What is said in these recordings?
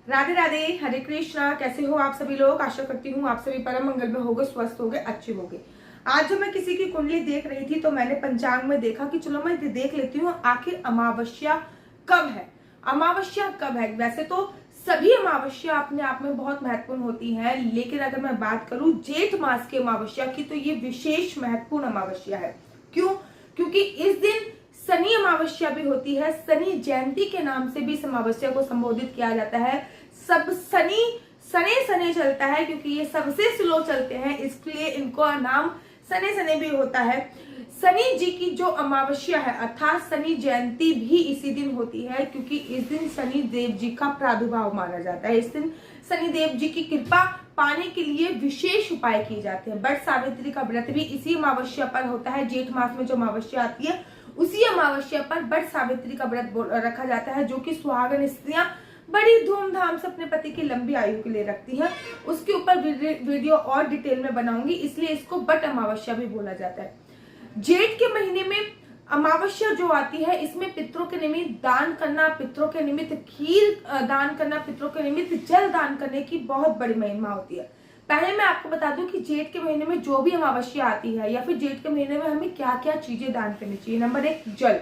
राधे राधे, हरे कृष्णा। कैसे हो आप सभी लोग? आशा करती हूँ आप सभी परम मंगल में होगे, स्वस्थ होगे, अच्छे होगे। आज जब मैं किसी की कुंडली देख रही थी तो मैंने पंचांग में देखा कि चलो मैं देख लेती हूँ आखिर अमावस्या कब है। अमावस्या कब है? वैसे तो सभी अमावस्या अपने आप में बहुत महत्वपूर्ण होती है, लेकिन अगर मैं बात करूं जेठ मास की अमावस्या की तो ये विशेष महत्वपूर्ण अमावस्या है। क्यों? क्योंकि इस दिन शनि अमावस्या भी होती है। शनि जयंती के नाम से भी इस अमावस्या को संबोधित किया जाता है। सब शनि सने सने चलता है क्योंकि ये सबसे स्लो चलते हैं, इसलिए इनको नाम सने सने भी होता है। शनि जी की जो अमावस्या है अर्थात शनि जयंती भी इसी दिन होती है, क्योंकि इस दिन शनि देव जी का प्रादुर्भाव माना जाता है। इस दिन शनि देव जी की कृपा पाने के लिए विशेष उपाय किए जाते हैं। बट सावित्री का व्रत भी इसी अमावस्या पर होता है। जेठ मास में जो अमावस्या आती है उसी अमावस्या पर बट सावित्री का व्रत रखा जाता है, जो कि सुहागन स्त्रियां बड़ी धूमधाम से अपने पति की लंबी आयु के लिए रखती है। उसके ऊपर वीडियो और डिटेल में बनाऊंगी, इसलिए इसको बट अमावस्या भी बोला जाता है। जेठ के महीने में अमावस्या जो आती है इसमें पितरों के निमित्त दान करना, पितरों के निमित्त खीर दान करना, पितरों के निमित्त जल दान करने की बहुत बड़ी महिमा होती है। पहले मैं आपको बता दूं कि जेठ के महीने में जो भी अमावस्या आती है या फिर जेठ के महीने में हमें क्या क्या चीजें दान करनी चाहिए। नंबर 1, जल।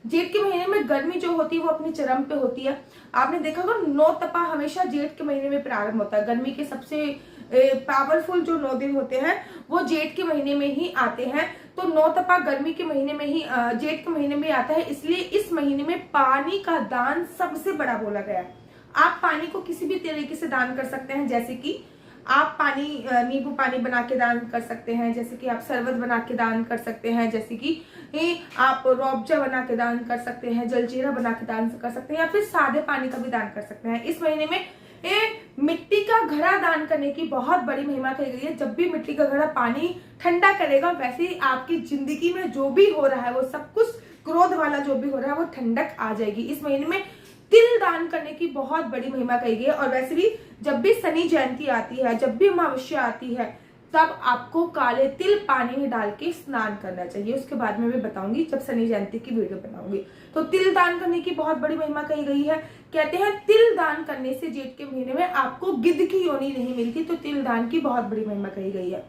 जेठ के महीने में गर्मी जो होती है वो अपनी चरम पे होती है। आपने देखा होगा 9 तपा हमेशा जेठ के महीने में प्रारंभ होता है। गर्मी के सबसे पावरफुल जो 9 दिन होते हैं वो जेठ के महीने में ही आते हैं। तो 9 तपा गर्मी के महीने में ही जेठ के महीने में आता है, इसलिए इस महीने में पानी का दान सबसे बड़ा बोला गया है। आप पानी को किसी भी तरीके से दान कर सकते हैं, जैसे कि आप पानी नींबू पानी बना के दान कर सकते हैं, जैसे कि आप शरबत बना के दान कर सकते हैं, जैसे कि आप रूअफ़ज़ा बना के दान कर सकते हैं, जलजीरा बना के दान कर सकते हैं, या फिर सादे पानी का भी दान कर सकते हैं। इस महीने में मिट्टी का घड़ा दान करने की बहुत बड़ी महिमा कही गई है। जब भी मिट्टी का घड़ा पानी ठंडा करेगा, वैसे ही आपकी जिंदगी में जो भी हो रहा है वो सब कुछ क्रोध वाला जो भी हो रहा है वो ठंडक आ जाएगी। इस महीने में तिल दान करने की बहुत बड़ी महिमा कही गई है। और वैसे भी जब भी शनि जयंती आती है, जब भी अमावस्या आती है, तब आपको काले तिल पानी में डाल के स्नान करना चाहिए। उसके बाद में भी बताऊंगी जब शनि जयंती की वीडियो बनाऊंगी। तो तिल दान करने की बहुत बड़ी महिमा कही गई है। कहते हैं तिल दान करने से जेठ के महीने में आपको गिद्ध की योनि नहीं मिलती, तो तिल दान की बहुत बड़ी महिमा कही गई है।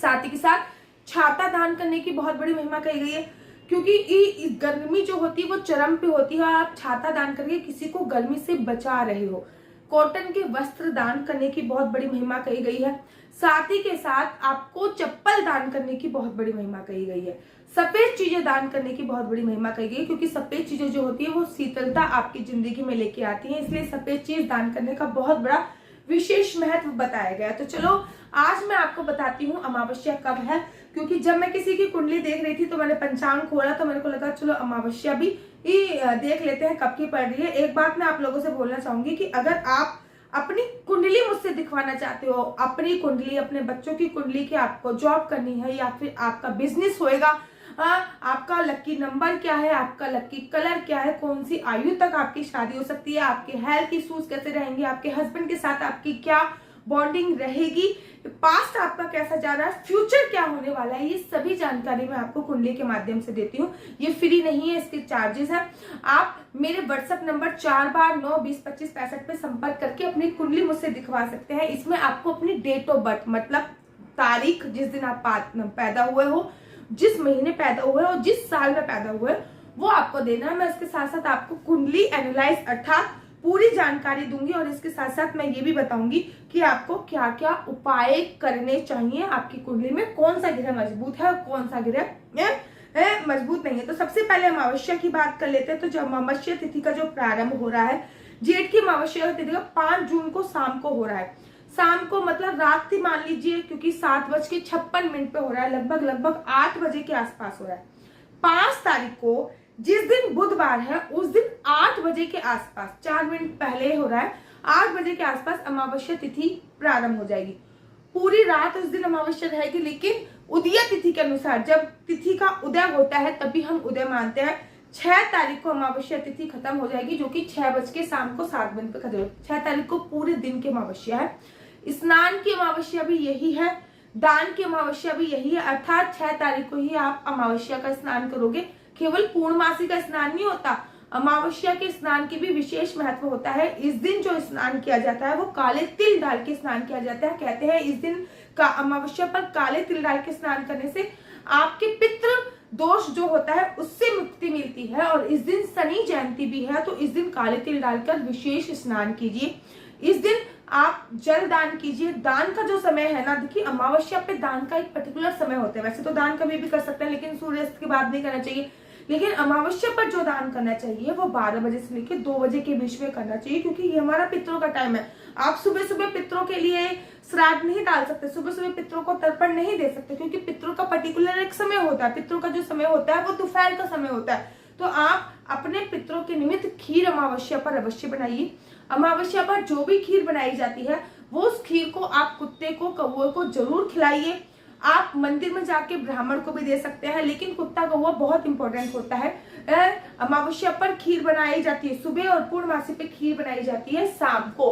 साथ ही के साथ छाता दान करने की बहुत बड़ी महिमा कही गई है, क्योंकि गर्मी जो होती है वो चरम पे होती है। आप छाता दान करके किसी को गर्मी से बचा रहे हो। कॉटन के वस्त्र दान करने की बहुत बड़ी महिमा कही गई है। साथ ही के साथ आपको चप्पल दान करने की बहुत बड़ी महिमा कही गई है। सफेद चीजें दान करने की बहुत बड़ी महिमा कही गई है, क्योंकि सफेद चीजें जो होती है वो शीतलता आपकी जिंदगी में लेके आती है, इसलिए सफेद चीज दान करने का बहुत बड़ा विशेष महत्व बताया गया। तो चलो आज मैं आपको बताती हूँ अमावस्या कब है, क्योंकि जब मैं किसी की कुंडली देख रही थी तो मैंने पंचांग खोला तो मेरे को लगा चलो अमावस्या भी देख लेते हैं कब की पड़ रही है। एक बात मैं आप लोगों से बोलना चाहूंगी कि अगर आप अपनी कुंडली मुझसे दिखवाना चाहते हो, अपनी कुंडली, अपने बच्चों की कुंडली की आपको जॉब करनी है या फिर आपका बिजनेस होएगा, आपका लकी नंबर क्या है, आपका लकी कलर क्या है, कौन सी आयु तक आपकी शादी हो सकती है, आपके हेल्थ इश्यूज कैसे रहेंगे, आपके हस्बैंड के साथ आपकी क्या बॉन्डिंग रहेगी, पास्ट आपका कैसा जा रहा है, फ्यूचर क्या होने वाला है, ये सभी जानकारी मैं आपको कुंडली के माध्यम से देती हूँ। ये फ्री नहीं है, इसके चार्जेस है। आप मेरे व्हाट्सएप नंबर 4 बार 9 20 25 65 पे संपर्क करके अपनी कुंडली मुझसे दिखवा सकते हैं। इसमें आपको अपनी डेट ऑफ बर्थ मतलब तारीख, जिस दिन आप पैदा हुए हो, जिस महीने पैदा हुए और जिस साल में पैदा हुए, वो आपको देना है। मैं इसके साथ साथ आपको कुंडली एनालाइज अर्थात पूरी जानकारी दूंगी, और इसके साथ साथ मैं ये भी बताऊंगी कि आपको क्या क्या उपाय करने चाहिए आपकी कुंडली में, कौन सा ग्रह मजबूत है और कौन सा ग्रह मजबूत नहीं है। तो सबसे पहले अमावस्या की बात कर लेते हैं। तो जो अमावस्या तिथि का जो प्रारंभ हो रहा है, जेठ की अमावस्या तिथि का 5 जून को शाम को हो रहा है। शाम को मतलब रात थी मान लीजिए, क्योंकि 7:56 पे हो रहा है, लगभग 8 बजे के आसपास हो रहा है। 5 तारीख को जिस दिन बुधवार है उस दिन 8 बजे के आसपास, 4 मिनट पहले हो रहा है, 8 बजे के आसपास अमावस्या तिथि प्रारंभ हो जाएगी। पूरी रात उस दिन अमावस्या रहेगी, लेकिन उदय तिथि के अनुसार जब तिथि का उदय होता है तभी हम उदय मानते हैं। 6 तारीख को अमावस्या तिथि खत्म हो जाएगी, जो कि 6 बज के शाम को 7 बजे पे खत्म हो। 6 तारीख को पूरे दिन की अमावस्या है। स्नान की अमावस्या भी यही है, दान की अमावस्या भी यही है, अर्थात 6 तारीख को ही आप अमावस्या का स्नान करोगे। केवल पूर्णमासी का स्नान नहीं होता, अमावस्या के स्नान की भी विशेष महत्व होता है। इस दिन जो स्नान किया जाता है वो काले तिल डाल के स्नान किया जाता है। कहते हैं इस दिन का अमावस्या पर काले तिल डाल के स्नान करने से आपके पितृ दोष जो होता है उससे मुक्ति मिलती है। और इस दिन शनि जयंती भी है, तो इस दिन काले तिल डालकर विशेष स्नान कीजिए। इस दिन आप जल दान कीजिए। दान का जो समय है ना, देखिए अमावस्या पे दान का एक पर्टिकुलर समय होता है। वैसे तो दान कभी भी कर सकते हैं, लेकिन सूर्यास्त के बाद नहीं करना चाहिए। लेकिन अमावस्या पर जो दान करना चाहिए वो 12 बजे से लेकर 2 बजे के बीच में करना चाहिए, क्योंकि ये हमारा पितरों का टाइम है। आप सुबह सुबह पितरों के लिए श्राद्ध नहीं डाल सकते, सुबह सुबह पितरों को तर्पण नहीं दे सकते, क्योंकि पितरों का पर्टिकुलर एक समय होता है। पितरों का जो समय होता है वो दोपहर का समय होता है। तो आप अपने पितरों के निमित्त खीर अमावस्या पर अवश्य बनाइए। अमावस्या पर जो भी खीर बनाई जाती है वो उस खीर को आप कुत्ते को, कौवे को जरूर खिलाइए। आप मंदिर में जाके ब्राह्मण को भी दे सकते हैं, लेकिन कुत्ता कौवा बहुत इंपॉर्टेंट होता है। अमावस्या पर खीर बनाई जाती है सुबह, और पूर्णमासी पे खीर बनाई जाती है शाम को।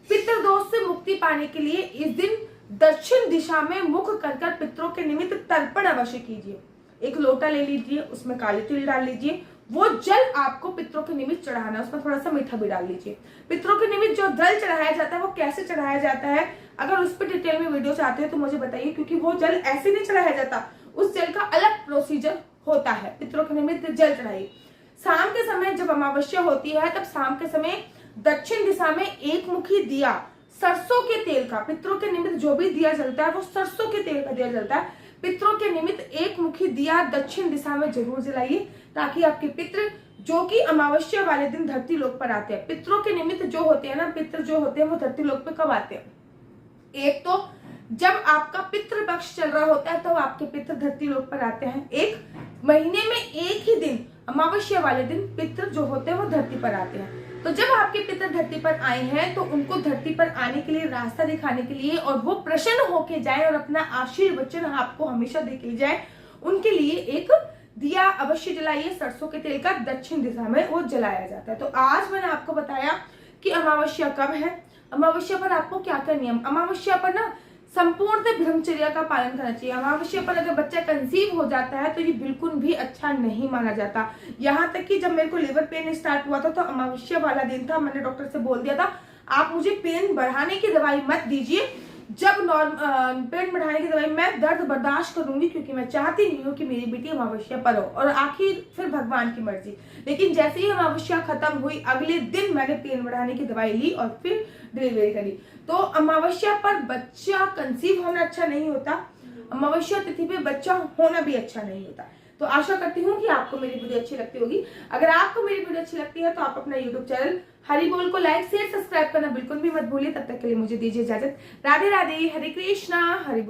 पितृदोष से मुक्ति पाने के लिए इस दिन दक्षिण दिशा में मुख कर पितरों के निमित्त तर्पण अवश्य कीजिए। एक लोटा ले लीजिए, उसमें काले तिल डाल लीजिए। वो जल आपको पितरों के निमित्त चढ़ाना है, उसमें थोड़ा सा मीठा भी डाल लीजिए। पितरों के निमित्त जो जल चढ़ाया जाता है वो कैसे चढ़ाया जाता है, अगर उस पर डिटेल में वीडियो चाहते हैं तो मुझे बताइए, क्योंकि वो जल ऐसे नहीं चढ़ाया जाता, उस जल का अलग प्रोसीजर होता है। पितरों के निमित्त जल चढ़ाइए। शाम के समय जब अमावस्या होती है तब शाम के समय दक्षिण दिशा में एक मुखी दिया सरसों के तेल का, पितरों के निमित्त जो भी दिया जलता है वो सरसों के तेल का दिया जलता है। पितरों के निमित्त एक मुखी दिया दक्षिण दिशा में जरूर जलाइए, ताकि आपके पितृ जो कि अमावस्या वाले दिन धरती लोक पर आते हैं। पितरों के निमित्त जो होते हैं ना, पितृ जो होते हैं वो धरती लोक पे कब आते हैं? एक तो जब आपका पितृ पक्ष चल रहा होता है तो आपके पितृ धरती लोक पर आते हैं। एक महीने में एक ही दिन अमावस्या वाले दिन पितृ जो होते हैं वो धरती पर आते हैं। तो जब आपके पितृ धरती पर आए हैं तो उनको धरती पर आने के लिए रास्ता दिखाने के लिए, और वो प्रसन्न होके जाए और अपना आशीर्वचन आपको हमेशा दे के जाए, उनके लिए एक दिया अवश्य जलाइए सरसों के तेल का। दक्षिण दिशा में वो जलाया जाता है। तो आज मैंने आपको बताया कि अमावस्या कब है, अमावस्या पर आपको क्या क्या नियम। अमावस्या पर ना संपूर्ण ब्रह्मचर्या का पालन करना चाहिए। अमावस्या पर अगर बच्चा कंसीव हो जाता है तो ये बिल्कुल भी अच्छा नहीं माना जाता। यहाँ तक कि जब मेरे को लिवर पेन स्टार्ट हुआ था तो अमावस्या वाला दिन था, मैंने डॉक्टर से बोल दिया था आप मुझे पेन बढ़ाने की दवाई मत दीजिए। जब पेन बढ़ाने की दवाई मैं दर्द बर्दाश्त करूंगी, क्योंकि मैं चाहती नहीं हूँ कि मेरी बेटी अमावस्या पर हो। और आखिर फिर भगवान की मर्जी। लेकिन जैसे ही अमावस्या खत्म हुई अगले दिन मैंने पेन बढ़ाने की दवाई ली और फिर डिलीवरी करी। तो अमावस्या पर बच्चा कंसीव होना अच्छा नहीं होता, अमावस्या तिथि पे बच्चा होना भी अच्छा नहीं होता। तो आशा करती हूँ कि आपको मेरी वीडियो अच्छी लगती होगी। अगर आपको मेरी वीडियो अच्छी लगती है तो आप अपना यूट्यूब चैनल हरि बोल को लाइक शेयर सब्सक्राइब करना बिल्कुल भी मत भूलिए। तब तक के लिए मुझे दीजिए इजाजत। राधे राधे, हरे कृष्णा, हरि बोल।